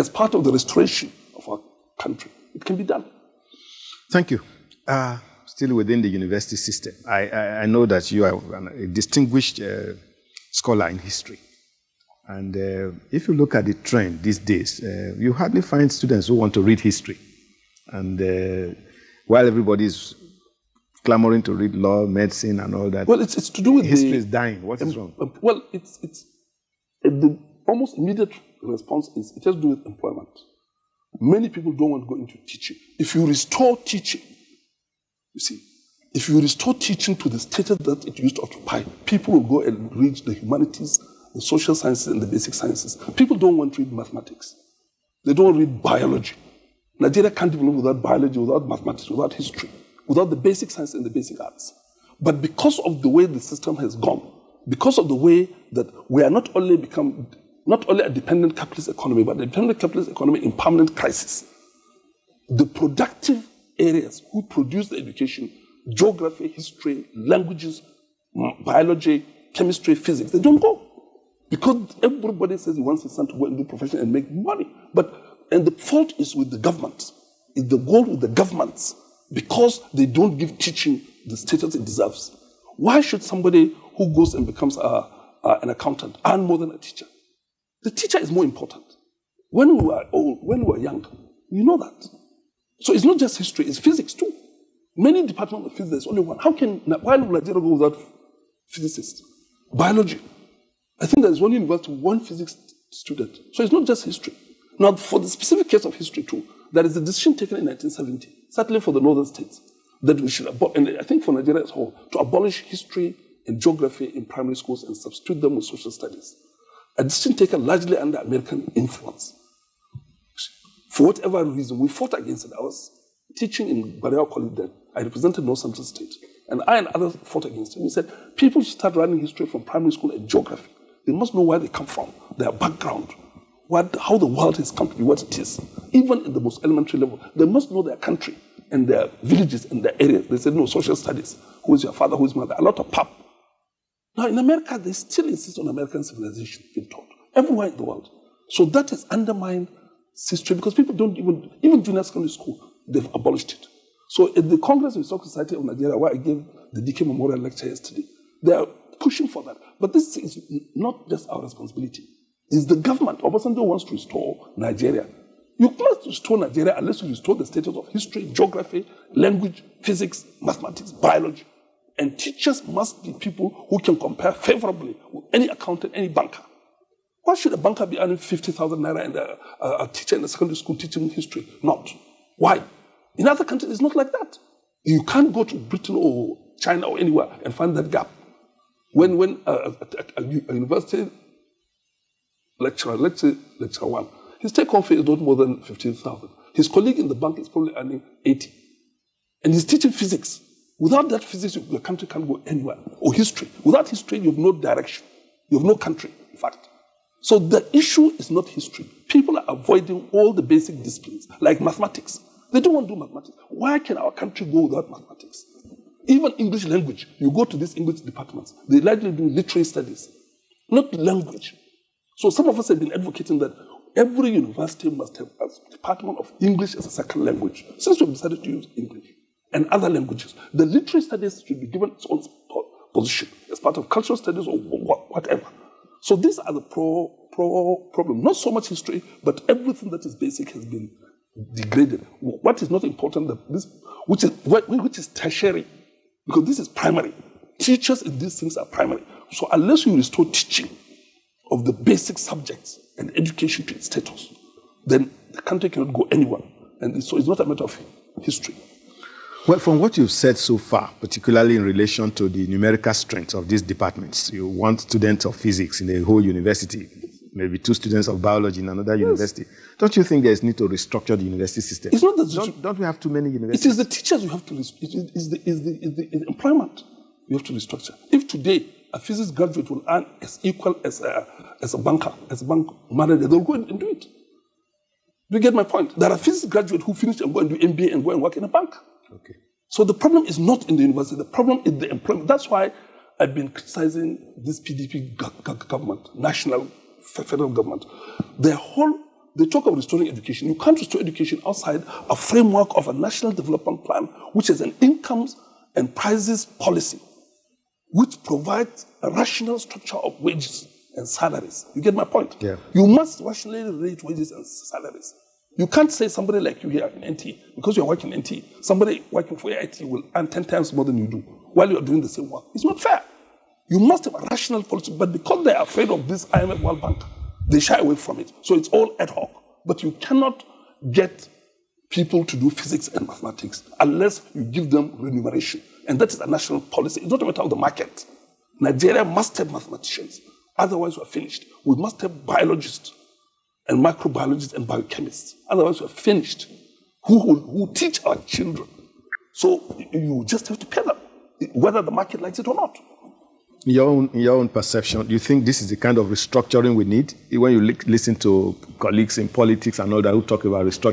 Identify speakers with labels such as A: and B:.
A: as part of the restoration of our country. It can be done.
B: Thank you. Still within the university system, I know that you are a distinguished scholar in history. And if you look at the trend these days, you hardly find students who want to read history. And while everybody is clamoring to read law, medicine, and all that,
A: well, it's to do with
B: history is dying. What is wrong?
A: Well, it's the almost immediate response is it has to do with employment. Many people don't want to go into teaching. If you restore teaching, you see, if you restore teaching to the status that it used to occupy, people will go and read the humanities, the social sciences, and the basic sciences. People don't want to read mathematics. They don't read biology. Nigeria can't develop without biology, without mathematics, without history, without the basic science and the basic arts. But because of the way the system has gone, because of the way that we are not only a dependent capitalist economy, but a dependent capitalist economy in permanent crisis, the productive areas who produce the education, geography, history, languages, biology, chemistry, physics, they don't go. Because everybody says he wants his son to go and do profession and make money. And the fault is with the government. It's the goal with the governments because they don't give teaching the status it deserves. Why should somebody who goes and becomes an accountant earn more than a teacher? The teacher is more important. When we were old, when we were young, you know that. So it's not just history, it's physics too. Many departments of physics, there's only one. Why will Nigeria go without physicists? Biology. I think there's one university, one physics student. So it's not just history. Now, for the specific case of history too, there is a decision taken in 1970, certainly for the northern states, that we should and I think for Nigeria as a whole, to abolish history and geography in primary schools and substitute them with social studies. A decision taken largely under American influence. For whatever reason, we fought against it. I was teaching in Balewa College then. I represented North Central State. And I and others fought against it. We said, people should start running history from primary school and geography. They must know where they come from, their background, how the world has come to be what it is. Even in the most elementary level, they must know their country and their villages and their areas. They said, no, social studies. Who is your father, who is mother? A lot of pap. Now, in America, they still insist on American civilization being taught everywhere in the world. So that has undermined history because people don't even junior secondary school, they've abolished it. So at the Congress of Historical Society of Nigeria, where I gave the DK Memorial Lecture yesterday, they are pushing for that. But this is not just our responsibility. It's the government. Obasanjo wants to restore Nigeria. You can't restore Nigeria unless you restore the status of history, geography, language, physics, mathematics, biology. And teachers must be people who can compare favorably with any accountant, any banker. Why should a banker be earning 50,000 naira and a teacher in a secondary school teaching history? Not. Why? In other countries, it's not like that. You can't go to Britain or China or anywhere and find that gap. When a university lecturer, let's say lecturer one, his take-home fee is not more than 15,000. His colleague in the bank is probably earning 80. And he's teaching physics. Without that physics, your country can't go anywhere. Or history. Without history, you have no direction. You have no country, in fact. So the issue is not history. People are avoiding all the basic disciplines, like mathematics. They don't want to do mathematics. Why can our country go without mathematics? Even English language, you go to these English departments, they largely do literary studies, not language. So some of us have been advocating that every university must have a department of English as a second language, since we've decided to use English and other languages. The literary studies should be given its own position as part of cultural studies or whatever. So these are the problem. Not so much history, but everything that is basic has been degraded. What is not important, which is tertiary, because this is primary. Teachers in these things are primary. So unless you restore teaching of the basic subjects and education to its status, then the country cannot go anywhere. And so it's not a matter of history.
B: Well, from what you've said so far, particularly in relation to the numerical strength of these departments, you want students of physics in the whole university, maybe 2 students of biology in another university. Don't you think there is need to restructure the university system?
A: It's not that
B: don't we have too many universities?
A: It is the teachers you have to restructure. It is the employment you have to restructure. If today a physics graduate will earn as equal as a banker, as a bank manager, they'll go and do it. Do you get my point? There are physics graduates who finish and go and do MBA and go and work in a bank.
B: Okay.
A: So the problem is not in the university. The problem is the employment. That's why I've been criticizing this PDP government, national federal government. Their whole They talk of restoring education. You can't restore education outside a framework of a national development plan, which is an incomes and prices policy, which provides a rational structure of wages and salaries. You get my point?
B: Yeah.
A: You must rationally rate wages and salaries. You can't say somebody like you here in NT, because you're working in NT, somebody working for AIT will earn 10 times more than you do while you're doing the same work. It's not fair. You must have a rational policy, but because they're afraid of this IMF World Bank, they shy away from it. So it's all ad hoc. But you cannot get people to do physics and mathematics unless you give them remuneration. And that is a national policy. It's not a matter of the market. Nigeria must have mathematicians. Otherwise, we're finished. We must have biologists and microbiologists and biochemists. Otherwise, we're finished. Who teach our children. So you just have to pay them, whether the market likes it or not.
B: In your own perception, do you think this is the kind of restructuring we need? When you listen to colleagues in politics and all that who talk about restructuring,